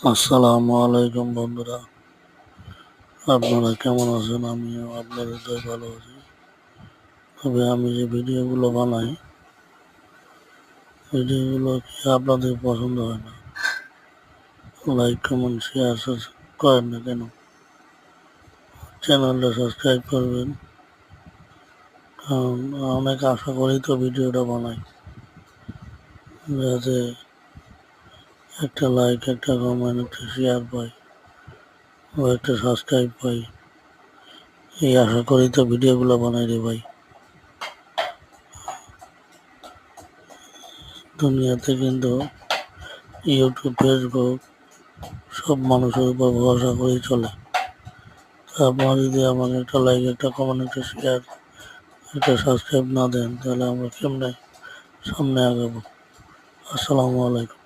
আসসালামু আলাইকুম বন্ধুরা, আপনারা কেমন আছেন? আমিও আপনাদের দয়ায় ভালো আছি। তবে আমি যে ভিডিওগুলো বানাই, ভিডিওগুলো কি আপনাদের পছন্দ হয় না? লাইক, কমেন্ট, শেয়ার করেন না কেন? চ্যানেলটা সাবস্ক্রাইব করবেন, কারণ অনেক আশা করি তো ভিডিওটা বানাই, যাতে একটা লাইক, একটা কমেন্ট, একটা শেয়ার পাই ও একটা সাবস্ক্রাইব পাই। এই আশা করি তো ভিডিওগুলো বানাই রে ভাই। দুনিয়াতে কিন্তু ইউটিউব, ফেসবুক সব মানুষের উপর ভরসা করেই চলে। আপনারা যদি আমাকে একটা লাইক, একটা কমেন্ট, একটা শেয়ার, একটা সাবস্ক্রাইব না দেন, তাহলে আমরা কেমনে সামনে আগাবো? আসসালামু আলাইকুম।